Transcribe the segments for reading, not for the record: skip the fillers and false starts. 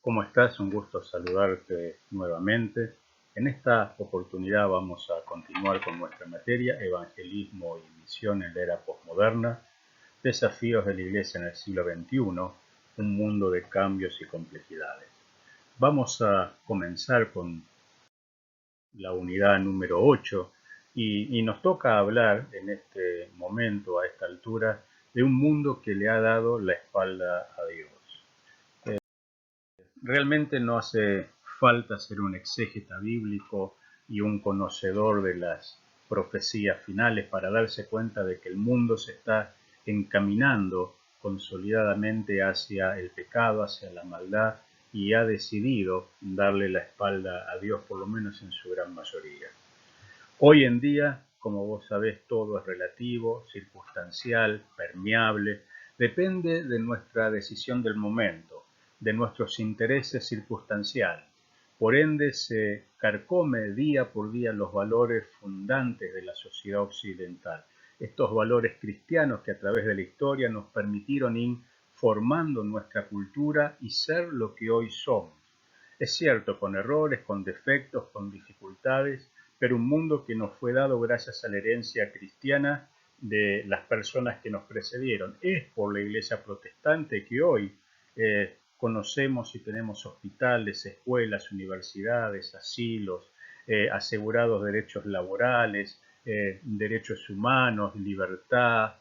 ¿Cómo estás? Un gusto saludarte nuevamente. En esta oportunidad vamos a continuar con nuestra materia, Evangelismo y Misión en la Era Postmoderna, Desafíos de la Iglesia en el siglo XXI, un mundo de cambios y complejidades. Vamos a comenzar con la unidad número 8 y nos toca hablar en este momento, a esta altura, de un mundo que le ha dado la espalda a Dios. Realmente no hace falta ser un exégeta bíblico y un conocedor de las profecías finales para darse cuenta de que el mundo se está encaminando consolidadamente hacia el pecado, hacia la maldad, y ha decidido darle la espalda a Dios, por lo menos en su gran mayoría. Hoy en día, como vos sabés, todo es relativo, circunstancial, permeable, depende de nuestra decisión del momento, de nuestros intereses circunstanciales. Por ende, se carcome día por día los valores fundantes de la sociedad occidental, estos valores cristianos que a través de la historia nos permitieron ir formando nuestra cultura y ser lo que hoy somos. Es cierto, con errores, con defectos, con dificultades, pero un mundo que nos fue dado gracias a la herencia cristiana de las personas que nos precedieron. Es por la Iglesia protestante que hoy conocemos y tenemos hospitales, escuelas, universidades, asilos, asegurados derechos laborales, derechos humanos, libertad,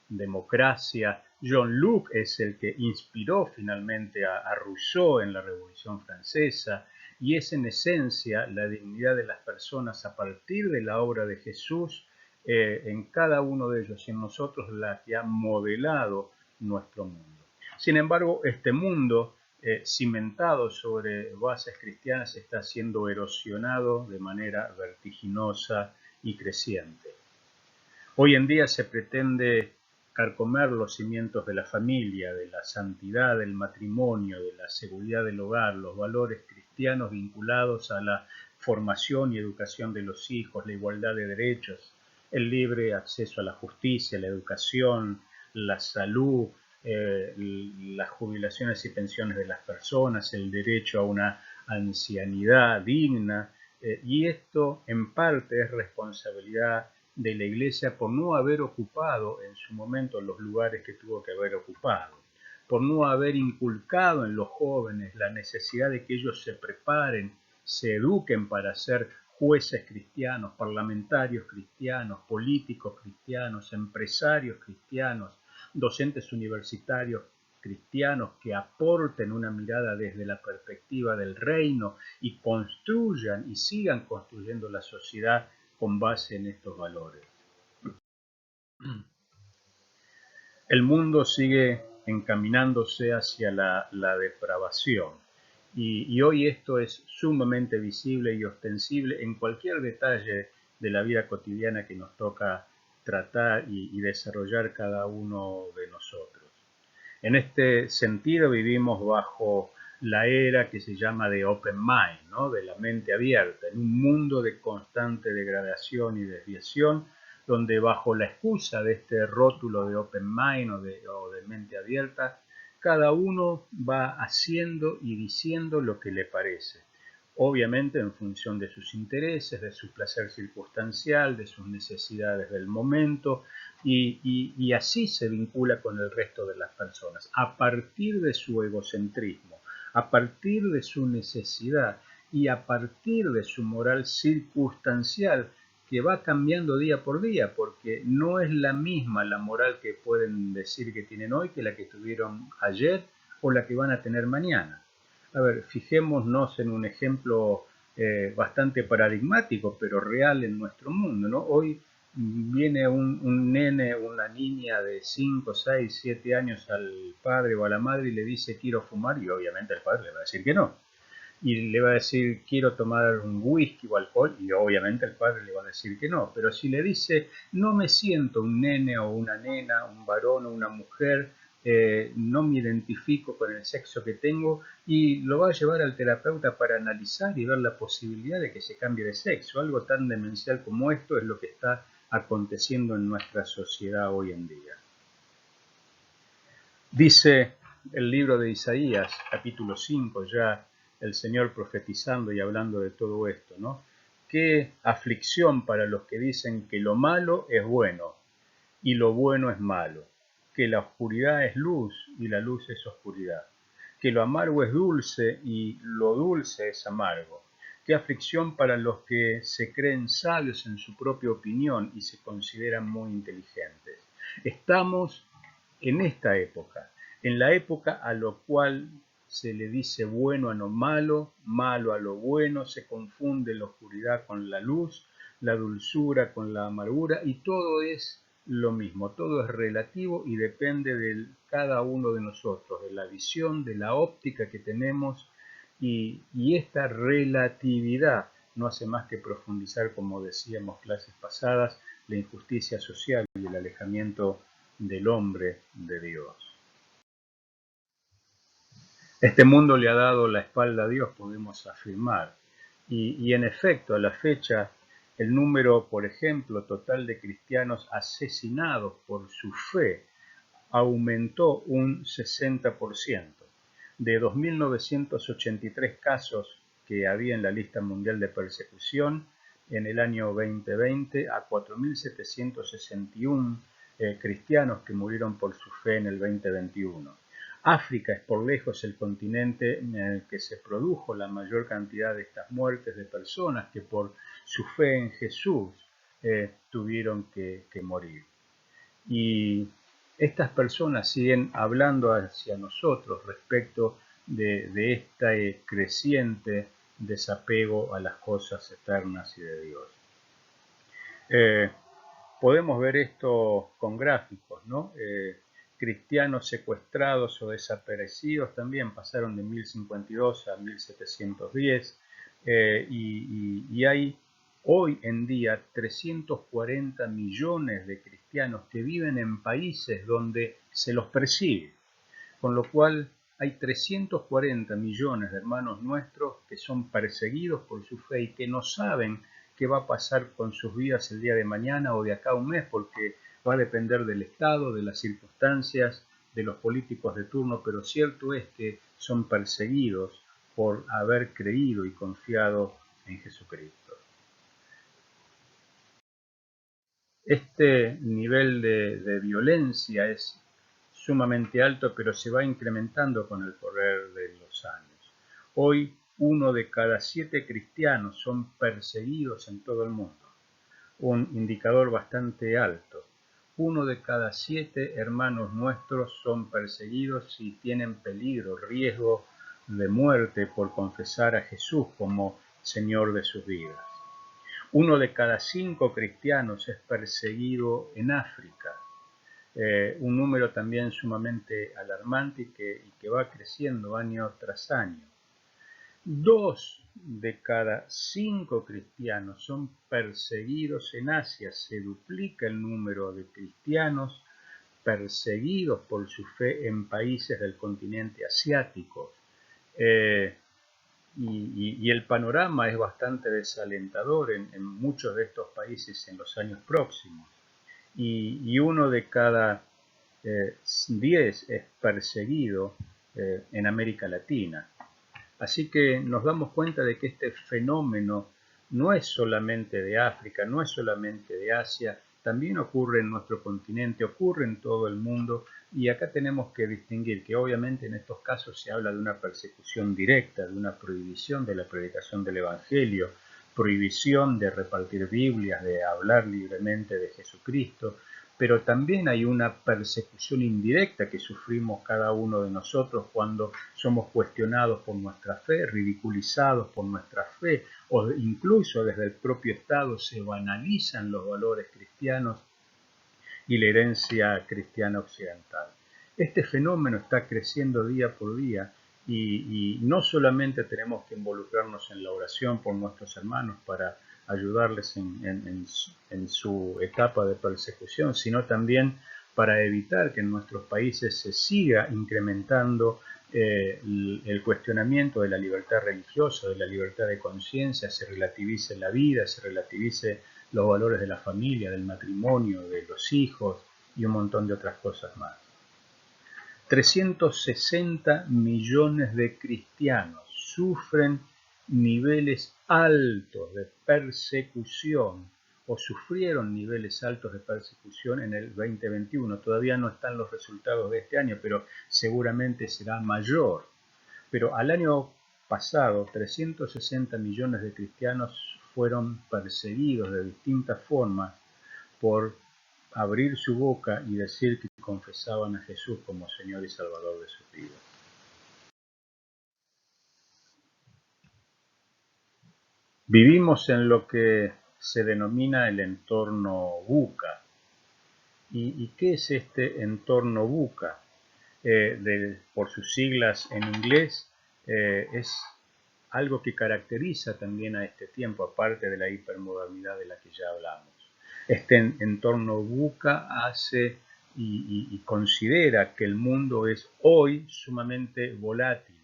democracia. John Locke es el que inspiró finalmente a Rousseau en la Revolución Francesa, y es en esencia la dignidad de las personas a partir de la obra de Jesús en cada uno de ellos y en nosotros la que ha modelado nuestro mundo. Sin embargo, este mundo cimentado sobre bases cristianas está siendo erosionado de manera vertiginosa y creciente. Hoy en día se pretende carcomer los cimientos de la familia, de la santidad del matrimonio, de la seguridad del hogar, los valores cristianos vinculados a la formación y educación de los hijos, la igualdad de derechos, el libre acceso a la justicia, la educación, la salud, las jubilaciones y pensiones de las personas, el derecho a una ancianidad digna, y esto en parte es responsabilidad de la Iglesia por no haber ocupado en su momento los lugares que tuvo que haber ocupado, por no haber inculcado en los jóvenes la necesidad de que ellos se preparen, se eduquen para ser jueces cristianos, parlamentarios cristianos, políticos cristianos, empresarios cristianos, docentes universitarios cristianos que aporten una mirada desde la perspectiva del reino y construyan y sigan construyendo la sociedad con base en estos valores. El mundo sigue encaminándose hacia la depravación y hoy esto es sumamente visible y ostensible en cualquier detalle de la vida cotidiana que nos toca tratar y desarrollar cada uno de nosotros. En este sentido vivimos bajo la era que se llama de open mind, ¿no? De la mente abierta, en un mundo de constante degradación y desviación, donde bajo la excusa de este rótulo de open mind o de mente abierta, cada uno va haciendo y diciendo lo que le parece, obviamente en función de sus intereses, de su placer circunstancial, de sus necesidades del momento, y así se vincula con el resto de las personas, a partir de su egocentrismo, a partir de su necesidad y a partir de su moral circunstancial, que va cambiando día por día, porque no es la misma la moral que pueden decir que tienen hoy que la que tuvieron ayer o la que van a tener mañana. A ver, fijémonos en un ejemplo bastante paradigmático, pero real en nuestro mundo, ¿no? Hoy viene un nene, una niña de 5, 6, 7 años al padre o a la madre y le dice quiero fumar, y obviamente el padre le va a decir que no. Y le va a decir quiero tomar un whisky o alcohol, y obviamente el padre le va a decir que no. Pero si le dice no me siento un nene o una nena, un varón o una mujer, no me identifico con el sexo que tengo, y lo va a llevar al terapeuta para analizar y ver la posibilidad de que se cambie de sexo. Algo tan demencial como esto es lo que está aconteciendo en nuestra sociedad hoy en día. Dice el libro de Isaías, capítulo 5, ya el Señor profetizando y hablando de todo esto, ¿no? Qué aflicción para los que dicen que lo malo es bueno y lo bueno es malo, que la oscuridad es luz y la luz es oscuridad, que lo amargo es dulce y lo dulce es amargo. Qué aflicción para los que se creen sabios en su propia opinión y se consideran muy inteligentes. Estamos en esta época, en la época a lo cual se le dice bueno a lo malo, malo a lo bueno, se confunde la oscuridad con la luz, la dulzura con la amargura, y todo es lo mismo, todo es relativo y depende de cada uno de nosotros, de la visión, de la óptica que tenemos, y esta relatividad no hace más que profundizar, como decíamos clases pasadas, la injusticia social y el alejamiento del hombre de Dios. Este mundo le ha dado la espalda a Dios, podemos afirmar, y en efecto, a la fecha, el número, por ejemplo, total de cristianos asesinados por su fe aumentó un 60%. De 2.983 casos que había en la lista mundial de persecución en el año 2020 a 4.761 cristianos que murieron por su fe en el 2021. África es por lejos el continente en el que se produjo la mayor cantidad de estas muertes de personas que por su fe en Jesús tuvieron que morir. Y estas personas siguen hablando hacia nosotros respecto de este creciente desapego a las cosas eternas y de Dios. Podemos ver esto con gráficos, ¿no? Cristianos secuestrados o desaparecidos también pasaron de 1052 a 1710 y hay hoy en día 340 millones de cristianos que viven en países donde se los persigue, con lo cual hay 340 millones de hermanos nuestros que son perseguidos por su fe y que no saben qué va a pasar con sus vidas el día de mañana o de acá a un mes, porque va a depender del Estado, de las circunstancias, de los políticos de turno, pero cierto es que son perseguidos por haber creído y confiado en Jesucristo. Este nivel de violencia es sumamente alto, pero se va incrementando con el correr de los años. Hoy, 1 de cada 7 cristianos son perseguidos en todo el mundo, un indicador bastante alto. 1 de cada 7 hermanos nuestros son perseguidos y tienen peligro, riesgo de muerte por confesar a Jesús como Señor de sus vidas. 1 de cada 5 cristianos es perseguido en África, un número también sumamente alarmante y que va creciendo año tras año. 2 de cada 5 cristianos son perseguidos en Asia, se duplica el número de cristianos perseguidos por su fe en países del continente asiático. Y el panorama es bastante desalentador en muchos de estos países en los años próximos. Y 1 de cada 10 es perseguido en América Latina. Así que nos damos cuenta de que este fenómeno no es solamente de África, no es solamente de Asia, también ocurre en nuestro continente, ocurre en todo el mundo, y acá tenemos que distinguir que obviamente en estos casos se habla de una persecución directa, de una prohibición de la predicación del Evangelio, prohibición de repartir Biblias, de hablar libremente de Jesucristo, pero también hay una persecución indirecta que sufrimos cada uno de nosotros cuando somos cuestionados por nuestra fe, ridiculizados por nuestra fe, o incluso desde el propio Estado se banalizan los valores cristianos y la herencia cristiana occidental. Este fenómeno está creciendo día por día y no solamente tenemos que involucrarnos en la oración por nuestros hermanos para ayudarles en su etapa de persecución, sino también para evitar que en nuestros países se siga incrementando el cuestionamiento de la libertad religiosa, de la libertad de conciencia, se relativice la vida, se relativice los valores de la familia, del matrimonio, de los hijos y un montón de otras cosas más. 360 millones de cristianos sufren niveles altos de persecución o sufrieron niveles altos de persecución en el 2021. Todavía no están los resultados de este año, pero seguramente será mayor. Pero al año pasado, 360 millones de cristianos fueron perseguidos de distintas formas por abrir su boca y decir que confesaban a Jesús como Señor y Salvador de sus vidas. Vivimos en lo que se denomina el entorno VUCA. ¿Y qué es este entorno VUCA? Por sus siglas en inglés, es algo que caracteriza también a este tiempo, aparte de la hipermodernidad de la que ya hablamos. Este entorno VUCA hace y considera que el mundo es hoy sumamente volátil.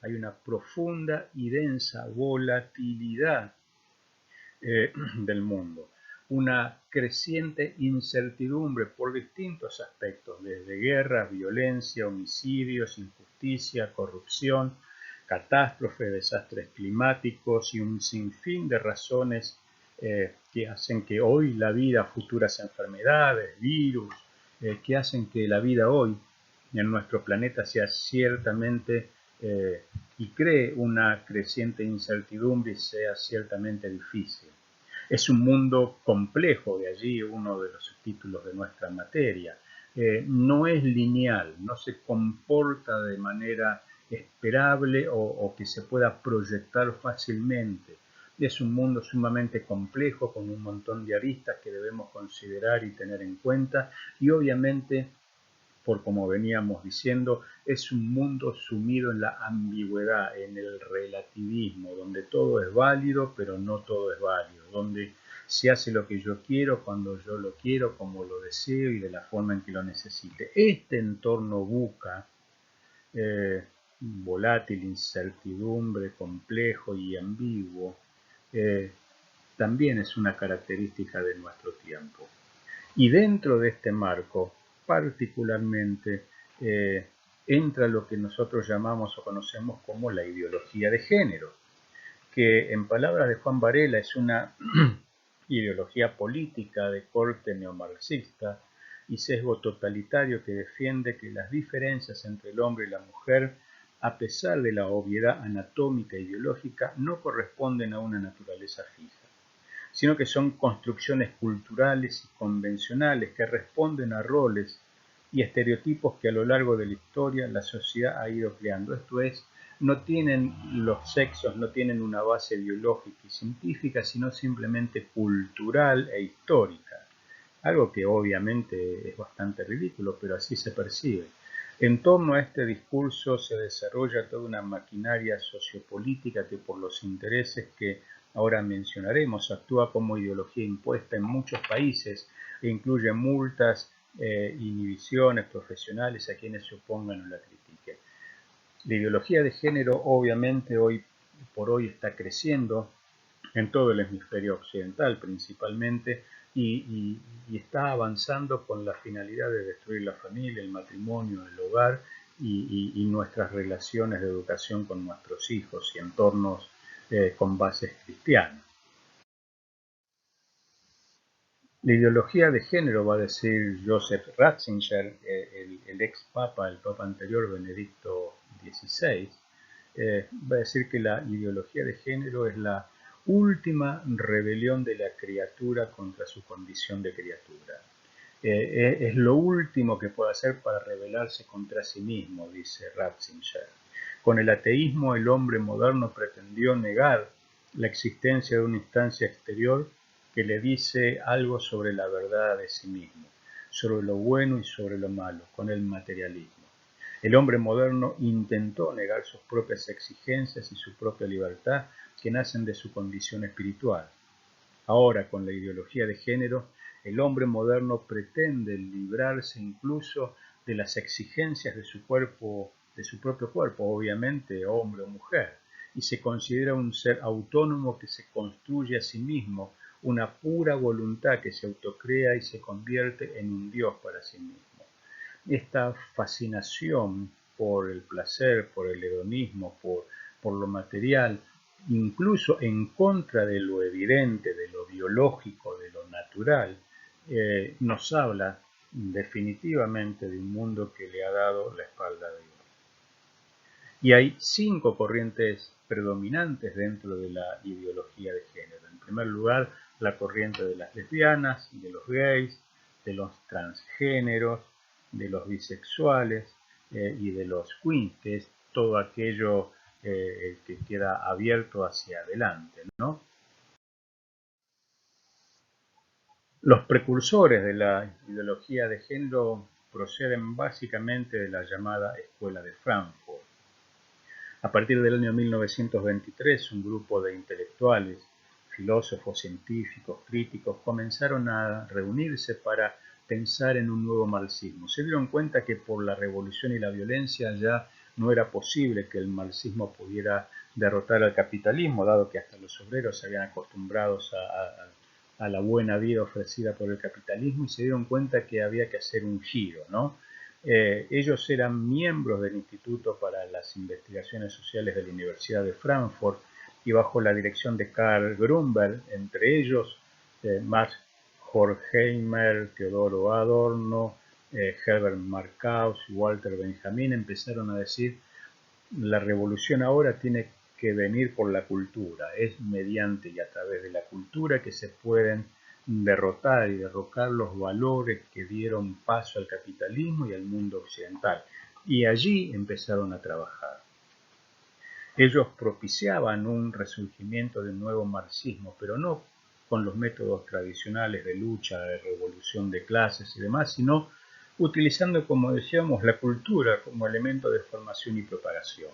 Hay una profunda y densa volatilidad del mundo, una creciente incertidumbre por distintos aspectos, desde guerras, violencia, homicidios, injusticia, corrupción, catástrofes, desastres climáticos y un sinfín de razones que hacen que hoy la vida, futuras enfermedades, virus, que hacen que la vida hoy en nuestro planeta sea ciertamente y cree una creciente incertidumbre y sea ciertamente difícil. Es un mundo complejo, de allí uno de los títulos de nuestra materia. No es lineal, no se comporta de manera esperable o que se pueda proyectar fácilmente. Es un mundo sumamente complejo con un montón de aristas que debemos considerar y tener en cuenta y obviamente, por como veníamos diciendo, es un mundo sumido en la ambigüedad, en el relativismo, donde todo es válido, pero no todo es válido, donde se hace lo que yo quiero, cuando yo lo quiero, como lo deseo y de la forma en que lo necesite. Este entorno VUCA, volátil, incertidumbre, complejo y ambiguo, también es una característica de nuestro tiempo. Y dentro de este marco, particularmente, entra lo que nosotros llamamos o conocemos como la ideología de género, que en palabras de Juan Varela es una ideología política de corte neomarxista y sesgo totalitario que defiende que las diferencias entre el hombre y la mujer, a pesar de la obviedad anatómica e ideológica, no corresponden a una naturaleza fija, sino que son construcciones culturales y convencionales que responden a roles y estereotipos que a lo largo de la historia la sociedad ha ido creando. Esto es, no tienen los sexos, no tienen una base biológica y científica, sino simplemente cultural e histórica. Algo que obviamente es bastante ridículo, pero así se percibe. En torno a este discurso se desarrolla toda una maquinaria sociopolítica que por los intereses que ahora mencionaremos actúa como ideología impuesta en muchos países e incluye multas, inhibiciones profesionales a quienes se opongan o la critiquen. La ideología de género obviamente hoy por hoy está creciendo en todo el hemisferio occidental principalmente y está avanzando con la finalidad de destruir la familia, el matrimonio, el hogar y nuestras relaciones de educación con nuestros hijos y entornos con bases cristianas. La ideología de género, va a decir Joseph Ratzinger, el ex papa, el papa anterior, Benedicto XVI, va a decir que la ideología de género es la última rebelión de la criatura contra su condición de criatura. Es lo último que puede hacer para rebelarse contra sí mismo, dice Ratzinger. Con el ateísmo, el hombre moderno pretendió negar la existencia de una instancia exterior que le dice algo sobre la verdad de sí mismo, sobre lo bueno y sobre lo malo, con el materialismo. El hombre moderno intentó negar sus propias exigencias y su propia libertad que nacen de su condición espiritual. Ahora, con la ideología de género, el hombre moderno pretende librarse incluso de las exigencias de su cuerpo, de su propio cuerpo, obviamente hombre o mujer, y se considera un ser autónomo que se construye a sí mismo, una pura voluntad que se autocrea y se convierte en un Dios para sí mismo. esta fascinación por el placer, por el hedonismo, por lo material, incluso en contra de lo evidente, de lo biológico, de lo natural, nos habla definitivamente de un mundo que le ha dado la espalda a Dios. Y hay 5 corrientes predominantes dentro de la ideología de género. En primer lugar, la corriente de las lesbianas, de los gays, de los transgéneros, de los bisexuales y de los queens, que es todo aquello que queda abierto hacia adelante, ¿no? Los precursores de la ideología de género proceden básicamente de la llamada Escuela de Frankfurt. A partir del año 1923, un grupo de intelectuales, filósofos, científicos, críticos, comenzaron a reunirse para pensar en un nuevo marxismo. Se dieron cuenta que por la revolución y la violencia ya no era posible que el marxismo pudiera derrotar al capitalismo, dado que hasta los obreros se habían acostumbrado a la buena vida ofrecida por el capitalismo, y se dieron cuenta que había que hacer un giro, ¿no? Ellos eran miembros del Instituto para las Investigaciones Sociales de la Universidad de Frankfurt y bajo la dirección de Karl Grünberg, entre ellos Max Horkheimer, Teodoro Adorno, Herbert Marcuse y Walter Benjamin, empezaron a decir: la revolución ahora tiene que venir por la cultura, es mediante y a través de la cultura que se pueden derrotar y derrocar los valores que dieron paso al capitalismo y al mundo occidental. Y allí empezaron a trabajar. Ellos propiciaban un resurgimiento del nuevo marxismo, pero no con los métodos tradicionales de lucha, de revolución de clases y demás, sino utilizando, como decíamos, la cultura como elemento de formación y propagación.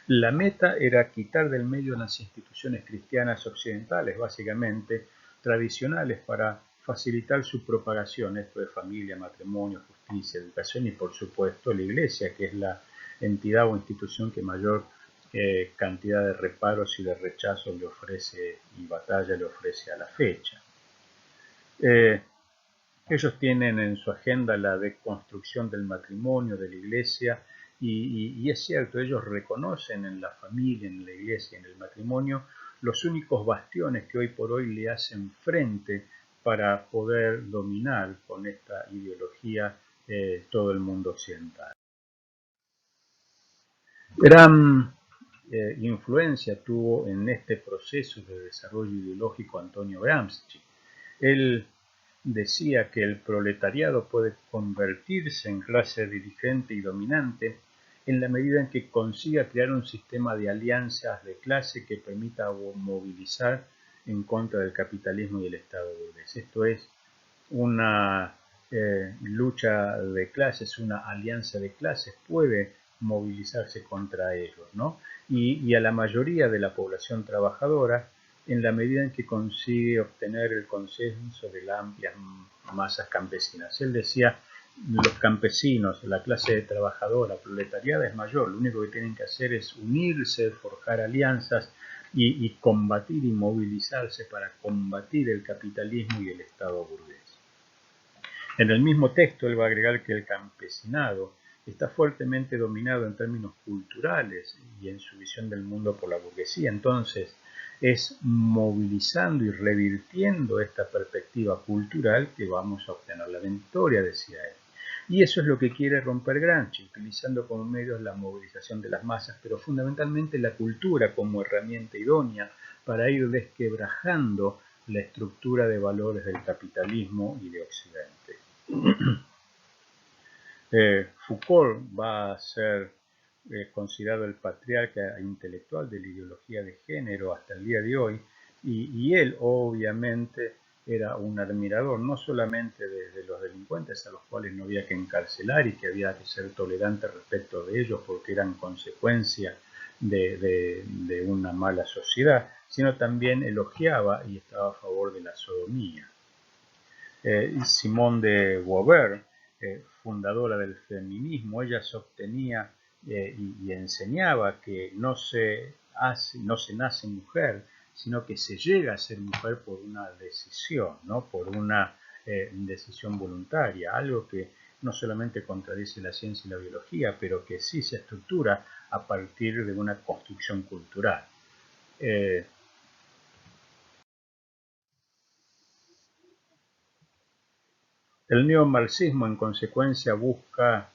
La meta era quitar del medio las instituciones cristianas occidentales, básicamente tradicionales, para facilitar su propagación, esto de familia, matrimonio, justicia, educación y por supuesto la Iglesia, que es la entidad o institución que mayor cantidad de reparos y de rechazos le ofrece y batalla le ofrece a la fecha. Ellos tienen en su agenda la deconstrucción del matrimonio, de la Iglesia, y es cierto, ellos reconocen en la familia, en la Iglesia, en el matrimonio, los únicos bastiones que hoy por hoy le hacen frente para poder dominar con esta ideología todo el mundo occidental. Gran influencia tuvo en este proceso de desarrollo ideológico Antonio Gramsci. Él decía que el proletariado puede convertirse en clase dirigente y dominante en la medida en que consiga crear un sistema de alianzas de clase que permita movilizar en contra del capitalismo y el Estado burgués. Esto es una lucha de clases, una alianza de clases puede movilizarse contra ellos, ¿no? Y a la mayoría de la población trabajadora, en la medida en que consigue obtener el consenso de las amplias masas campesinas. Él decía: los campesinos, la clase trabajadora, proletariada es mayor, lo único que tienen que hacer es unirse, forjar alianzas y combatir y movilizarse para combatir el capitalismo y el Estado burgués. En el mismo texto él va a agregar que el campesinado está fuertemente dominado en términos culturales y en su visión del mundo por la burguesía. Entonces, es movilizando y revirtiendo esta perspectiva cultural que vamos a obtener la victoria, decía él. Y eso es lo que quiere romper Gramsci, utilizando como medios la movilización de las masas, pero fundamentalmente la cultura como herramienta idónea para ir desquebrajando la estructura de valores del capitalismo y de Occidente. Foucault va a ser considerado el patriarca intelectual de la ideología de género hasta el día de hoy, y él obviamente era un admirador no solamente de los delincuentes, a los cuales no había que encarcelar y que había que ser tolerante respecto de ellos porque eran consecuencia de una mala sociedad, sino también elogiaba y estaba a favor de la sodomía. Simone de Beauvoir, fundadora del feminismo, ella sostenía y enseñaba que no se nace mujer, sino que se llega a ser mujer por una decisión, ¿no? Por una decisión voluntaria, algo que no solamente contradice la ciencia y la biología, pero que sí se estructura a partir de una construcción cultural. El neomarxismo, en consecuencia, busca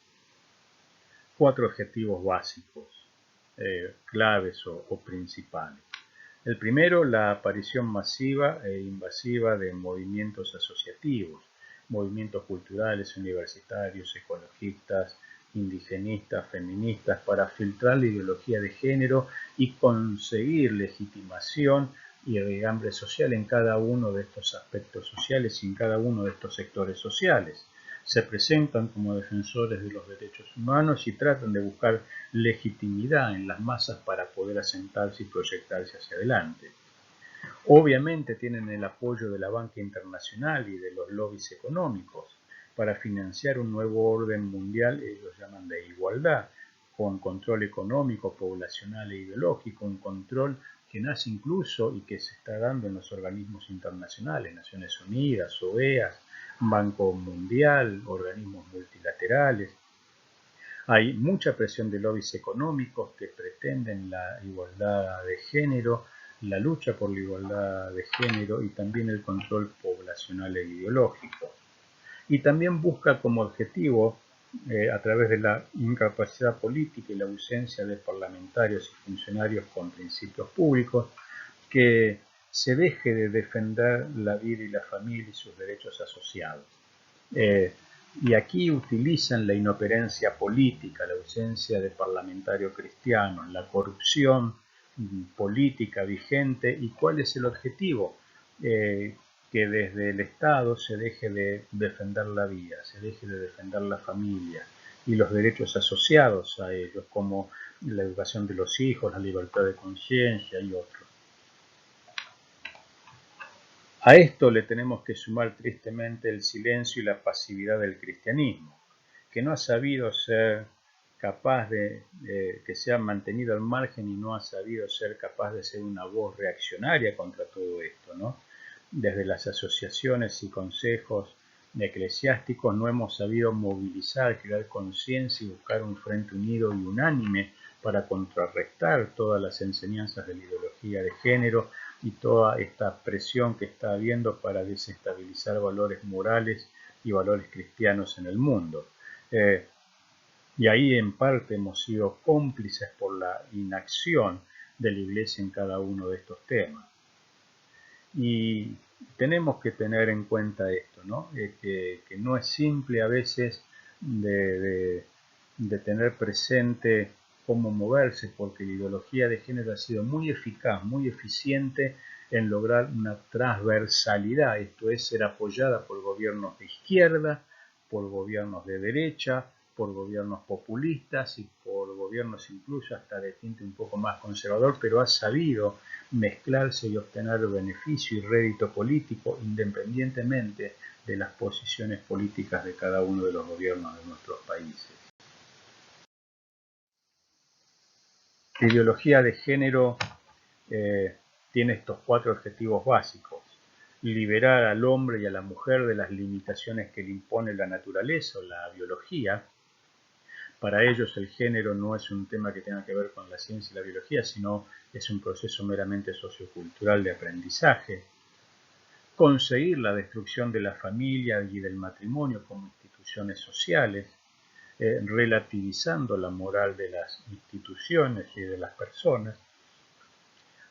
4 objetivos básicos, claves o principales. El primero, la aparición masiva e invasiva de movimientos asociativos, movimientos culturales, universitarios, ecologistas, indigenistas, feministas, para filtrar la ideología de género y conseguir legitimación y regambre social en cada uno de estos aspectos sociales y en cada uno de estos sectores sociales. Se presentan como defensores de los derechos humanos y tratan de buscar legitimidad en las masas para poder asentarse y proyectarse hacia adelante. Obviamente tienen el apoyo de la banca internacional y de los lobbies económicos para financiar un nuevo orden mundial, ellos llaman de igualdad, con control económico, poblacional e ideológico, un control que nace incluso y que se está dando en los organismos internacionales, Naciones Unidas, OEA, Banco Mundial, organismos multilaterales. Hay mucha presión de lobbies económicos que pretenden la igualdad de género, la lucha por la igualdad de género y también el control poblacional e ideológico. Y también busca como objetivo, a través de la incapacidad política y la ausencia de parlamentarios y funcionarios con principios públicos, que se deje de defender la vida y la familia y sus derechos asociados. Y aquí utilizan la inoperencia política, la ausencia de parlamentarios cristianos, la corrupción política vigente. ¿Y cuál es el objetivo? Que desde el Estado se deje de defender la vida, se deje de defender la familia y los derechos asociados a ellos, como la educación de los hijos, la libertad de conciencia y otros. A esto le tenemos que sumar tristemente el silencio y la pasividad del cristianismo, que no ha sabido ser capaz que se ha mantenido al margen y no ha sabido ser capaz de ser una voz reaccionaria contra todo esto, ¿no? Desde las asociaciones y consejos eclesiásticos no hemos sabido movilizar, crear conciencia y buscar un frente unido y unánime para contrarrestar todas las enseñanzas de la ideología de género y toda esta presión que está habiendo para desestabilizar valores morales y valores cristianos en el mundo. Y ahí en parte hemos sido cómplices por la inacción de la Iglesia en cada uno de estos temas. Y tenemos que tener en cuenta esto, ¿no? Que no es simple a veces de tener presente cómo moverse, porque la ideología de género ha sido muy eficaz, muy eficiente en lograr una transversalidad, esto es, ser apoyada por gobiernos de izquierda, por gobiernos de derecha, por gobiernos populistas y por gobiernos incluso hasta de tinte un poco más conservador, pero ha sabido mezclarse y obtener beneficio y rédito político independientemente de las posiciones políticas de cada uno de los gobiernos de nuestros países. La ideología de género tiene estos 4 objetivos básicos: liberar al hombre y a la mujer de las limitaciones que le impone la naturaleza o la biología. Para ellos el género no es un tema que tenga que ver con la ciencia y la biología, sino es un proceso meramente sociocultural de aprendizaje. Conseguir la destrucción de la familia y del matrimonio como instituciones sociales, relativizando la moral de las instituciones y de las personas.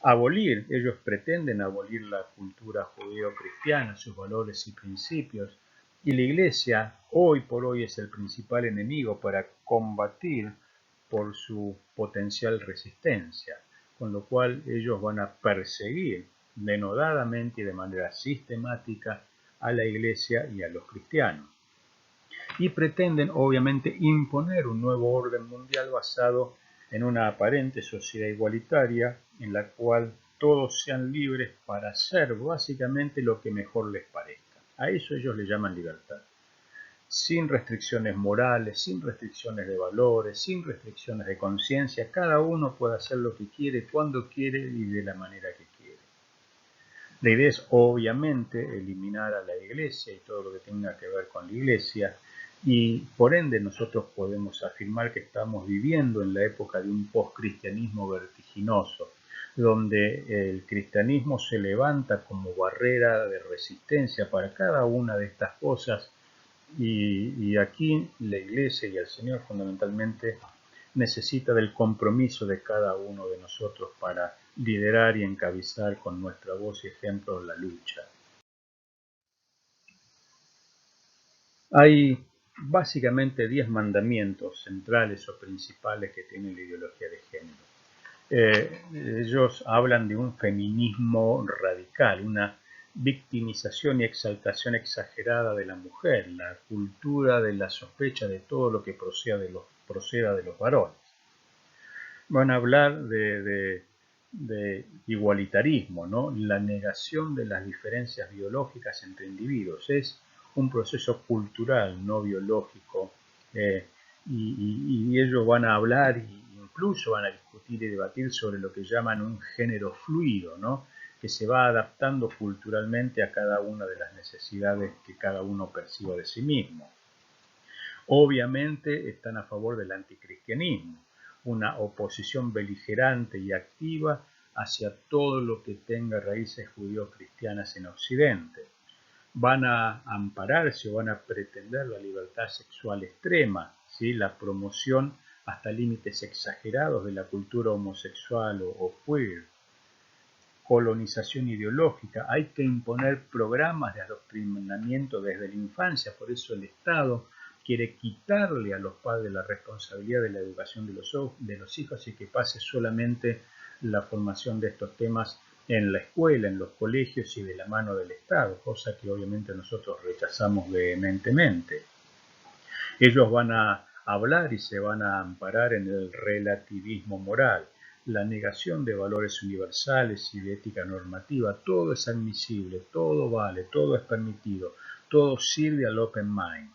Abolir, ellos pretenden abolir la cultura judeo-cristiana, sus valores y principios, y la Iglesia hoy por hoy es el principal enemigo para combatir por su potencial resistencia, con lo cual ellos van a perseguir denodadamente y de manera sistemática a la Iglesia y a los cristianos. Y pretenden obviamente imponer un nuevo orden mundial basado en una aparente sociedad igualitaria en la cual todos sean libres para hacer básicamente lo que mejor les parezca. A eso ellos le llaman libertad. Sin restricciones morales, sin restricciones de valores, sin restricciones de conciencia, cada uno puede hacer lo que quiere, cuando quiere y de la manera que quiere. La idea es obviamente eliminar a la Iglesia y todo lo que tenga que ver con la Iglesia Y por ende nosotros podemos afirmar que estamos viviendo en la época de un postcristianismo vertiginoso, donde el cristianismo se levanta como barrera de resistencia para cada una de estas cosas, y aquí la Iglesia y el Señor fundamentalmente necesita del compromiso de cada uno de nosotros para liderar y encabezar con nuestra voz y ejemplo la lucha. Hay básicamente 10 mandamientos centrales o principales que tiene la ideología de género. Ellos hablan de un feminismo radical, una victimización y exaltación exagerada de la mujer, la cultura de la sospecha de todo lo que proceda de los varones. Van a hablar de igualitarismo, ¿no? La negación de las diferencias biológicas entre individuos. Es un proceso cultural, no biológico, y ellos van a hablar e incluso van a discutir y debatir sobre lo que llaman un género fluido, ¿no? Que se va adaptando culturalmente a cada una de las necesidades que cada uno perciba de sí mismo. Obviamente están a favor del anticristianismo, una oposición beligerante y activa hacia todo lo que tenga raíces judío-cristianas en Occidente. Van a ampararse o van a pretender la libertad sexual extrema, ¿sí? La promoción hasta límites exagerados de la cultura homosexual o queer. Colonización ideológica, hay que imponer programas de adoctrinamiento desde la infancia, por eso el Estado quiere quitarle a los padres la responsabilidad de la educación de los hijos y que pase solamente la formación de estos temas en la escuela, en los colegios y de la mano del Estado, cosa que obviamente nosotros rechazamos vehementemente. Ellos van a hablar y se van a amparar en el relativismo moral, la negación de valores universales y de ética normativa. Todo es admisible, todo vale, todo es permitido, todo sirve al open mind.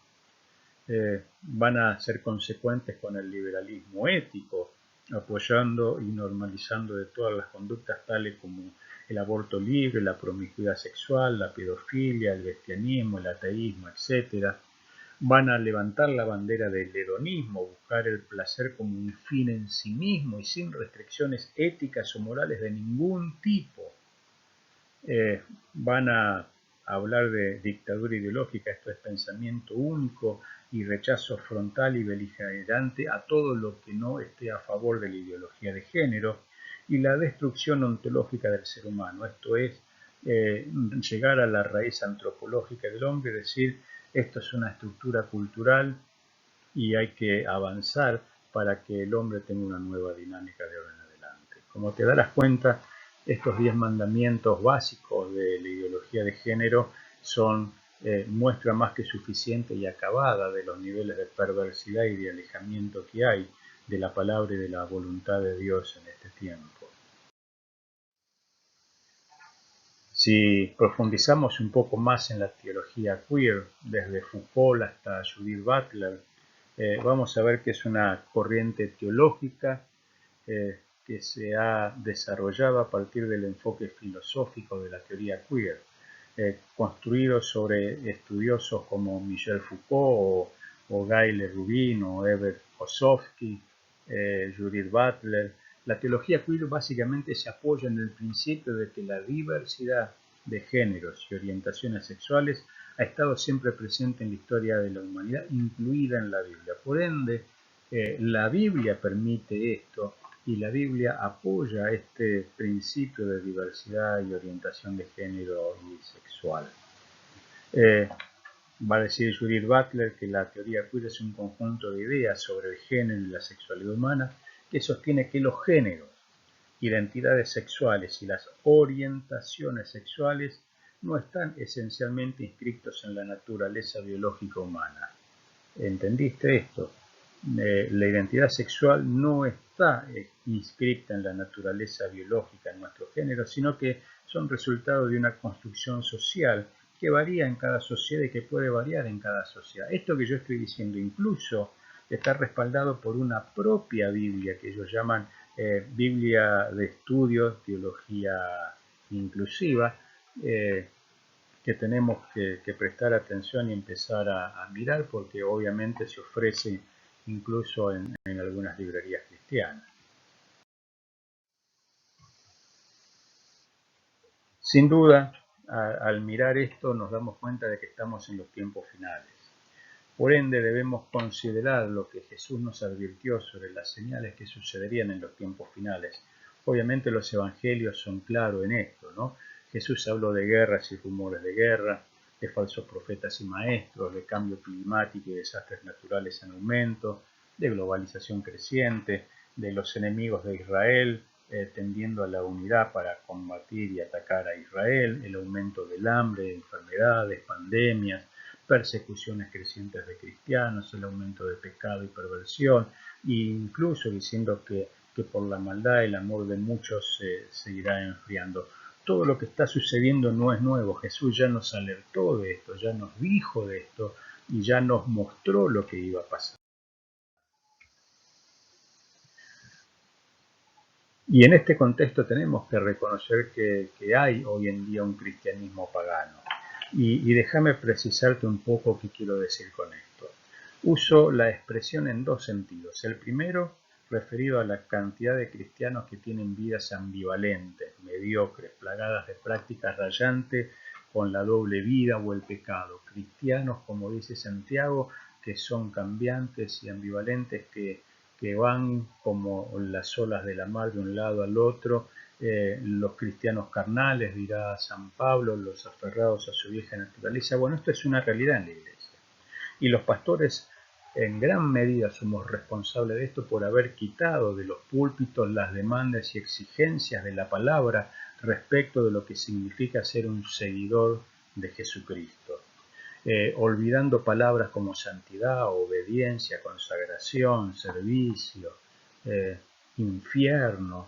Van a ser consecuentes con el liberalismo ético, apoyando y normalizando de todas las conductas tales como el aborto libre, la promiscuidad sexual, la pedofilia, el lesbianismo, el ateísmo, etc. Van a levantar la bandera del hedonismo, buscar el placer como un fin en sí mismo y sin restricciones éticas o morales de ningún tipo. Van a hablar de dictadura ideológica, esto es pensamiento único y rechazo frontal y beligerante a todo lo que no esté a favor de la ideología de género, y la destrucción ontológica del ser humano, esto es llegar a la raíz antropológica del hombre, decir, esto es una estructura cultural y hay que avanzar para que el hombre tenga una nueva dinámica de ahora en adelante. Como te darás cuenta, estos 10 mandamientos básicos de la ideología de género son muestra más que suficiente y acabada de los niveles de perversidad y de alejamiento que hay de la palabra y de la voluntad de Dios en este tiempo. Si profundizamos un poco más en la teología queer, desde Foucault hasta Judith Butler, vamos a ver que es una corriente teológica que se ha desarrollado a partir del enfoque filosófico de la teoría queer, construido sobre estudiosos como Michel Foucault o Guy Le Rubin o Ebert Osofsky, Judith Butler. La teología queer básicamente se apoya en el principio de que la diversidad de géneros y orientaciones sexuales ha estado siempre presente en la historia de la humanidad, incluida en la Biblia. Por ende, la Biblia permite esto y la Biblia apoya este principio de diversidad y orientación de género y sexual. Va a decir Judith Butler que la teoría queer es un conjunto de ideas sobre el género y la sexualidad humana que sostiene que los géneros, identidades sexuales y las orientaciones sexuales no están esencialmente inscritos en la naturaleza biológica humana. ¿Entendiste esto? La identidad sexual no está inscrita en la naturaleza biológica en nuestro género, sino que son resultado de una construcción social que varía en cada sociedad y que puede variar en cada sociedad. Esto que yo estoy diciendo incluso está respaldado por una propia Biblia que ellos llaman Biblia de Estudios, Teología Inclusiva, que tenemos que prestar atención y empezar a mirar, porque obviamente se ofrece incluso en algunas librerías cristianas. Sin duda, al mirar esto nos damos cuenta de que estamos en los tiempos finales. Por ende, debemos considerar lo que Jesús nos advirtió sobre las señales que sucederían en los tiempos finales. Obviamente los evangelios son claros en esto, ¿no? Jesús habló de guerras y rumores de guerra, de falsos profetas y maestros, de cambio climático y desastres naturales en aumento, de globalización creciente, de los enemigos de Israel tendiendo a la unidad para combatir y atacar a Israel, el aumento del hambre, enfermedades, pandemias, persecuciones crecientes de cristianos, el aumento de pecado y perversión, e incluso diciendo que por la maldad el amor de muchos se irá enfriando. Todo lo que está sucediendo no es nuevo. Jesús ya nos alertó de esto, ya nos dijo de esto y ya nos mostró lo que iba a pasar. Y en este contexto tenemos que reconocer que hay hoy en día un cristianismo pagano. Y déjame precisarte un poco qué quiero decir con esto. Uso la expresión en dos sentidos. El primero, referido a la cantidad de cristianos que tienen vidas ambivalentes, mediocres, plagadas de prácticas rayantes con la doble vida o el pecado. Cristianos, como dice Santiago, que son cambiantes y ambivalentes, que van como las olas de la mar de un lado al otro, los cristianos carnales, dirá San Pablo, los aferrados a su vieja naturaleza. Bueno, esto es una realidad en la iglesia. Y los pastores en gran medida somos responsables de esto por haber quitado de los púlpitos las demandas y exigencias de la palabra respecto de lo que significa ser un seguidor de Jesucristo. Olvidando palabras como santidad, obediencia, consagración, servicio, infierno.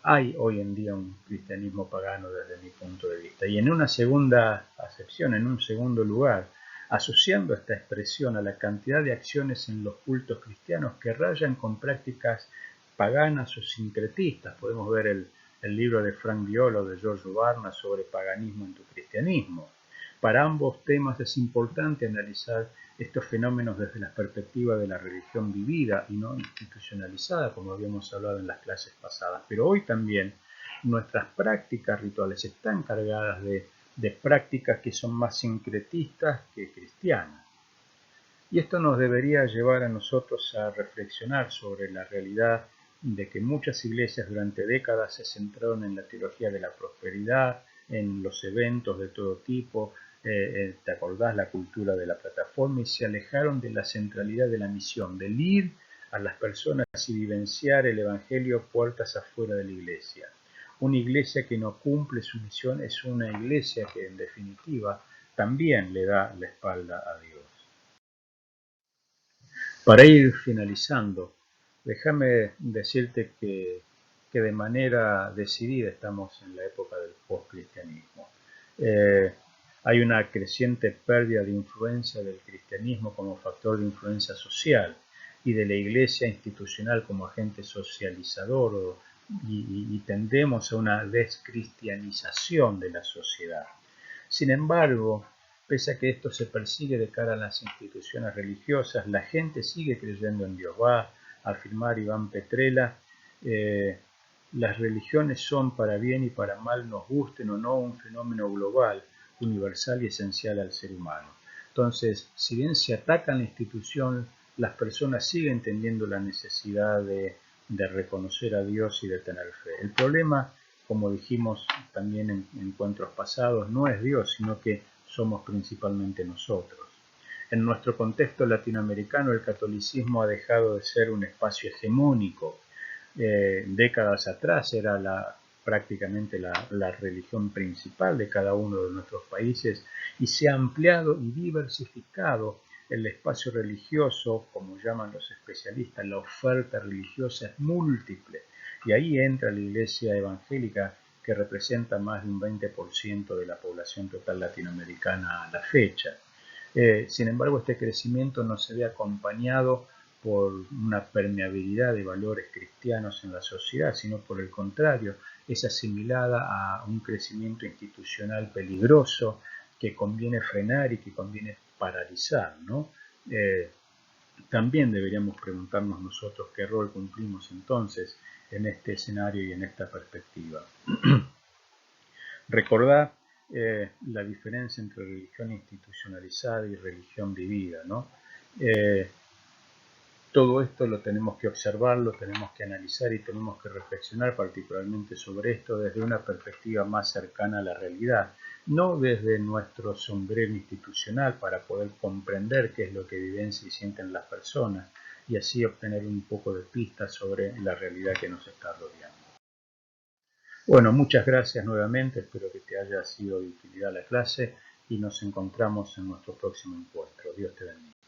Hay hoy en día un cristianismo pagano desde mi punto de vista. Y en una segunda acepción, en un segundo lugar, asociando esta expresión a la cantidad de acciones en los cultos cristianos que rayan con prácticas paganas o sincretistas. Podemos ver el libro de Frank Viola o de George Barna sobre paganismo en tu cristianismo. Para ambos temas es importante analizar estos fenómenos desde la perspectiva de la religión vivida y no institucionalizada, como habíamos hablado en las clases pasadas. Pero hoy también nuestras prácticas rituales están cargadas de prácticas que son más sincretistas que cristianas. Y esto nos debería llevar a nosotros a reflexionar sobre la realidad de que muchas iglesias durante décadas se centraron en la teología de la prosperidad, en los eventos de todo tipo, ¿te acordás? La cultura de la plataforma, y se alejaron de la centralidad de la misión, del ir a las personas y vivenciar el Evangelio puertas afuera de la iglesia. Una iglesia que no cumple su misión es una iglesia que en definitiva también le da la espalda a Dios. Para ir finalizando, déjame decirte que de manera decidida estamos en la época del postcristianismo. Hay una creciente pérdida de influencia del cristianismo como factor de influencia social y de la iglesia institucional como agente socializador y tendemos a una descristianización de la sociedad. Sin embargo, pese a que esto se persigue de cara a las instituciones religiosas, la gente sigue creyendo en Dios. Va a afirmar Iván Petrella, las religiones son para bien y para mal, nos gusten o no, un fenómeno global, universal y esencial al ser humano. Entonces, si bien se ataca la institución, las personas siguen teniendo la necesidad de reconocer a Dios y de tener fe. El problema, como dijimos también en encuentros pasados, no es Dios, sino que somos principalmente nosotros. En nuestro contexto latinoamericano, el catolicismo ha dejado de ser un espacio hegemónico. Décadas atrás era prácticamente la religión principal de cada uno de nuestros países y se ha ampliado y diversificado el espacio religioso, como llaman los especialistas. La oferta religiosa es múltiple y ahí entra la iglesia evangélica, que representa más de un 20% de la población total latinoamericana a la fecha. Sin embargo, este crecimiento no se ve acompañado por una permeabilidad de valores cristianos en la sociedad, sino por el contrario, es asimilada a un crecimiento institucional peligroso que conviene frenar y que conviene paralizar, ¿no? También deberíamos preguntarnos nosotros qué rol cumplimos entonces en este escenario y en esta perspectiva. Recordá la diferencia entre religión institucionalizada y religión vivida, ¿no? Todo esto lo tenemos que observar, lo tenemos que analizar y tenemos que reflexionar particularmente sobre esto desde una perspectiva más cercana a la realidad, no desde nuestro sombrero institucional para poder comprender qué es lo que vivencian y sienten las personas y así obtener un poco de pistas sobre la realidad que nos está rodeando. Bueno, muchas gracias nuevamente, espero que te haya sido de utilidad la clase y nos encontramos en nuestro próximo encuentro. Dios te bendiga.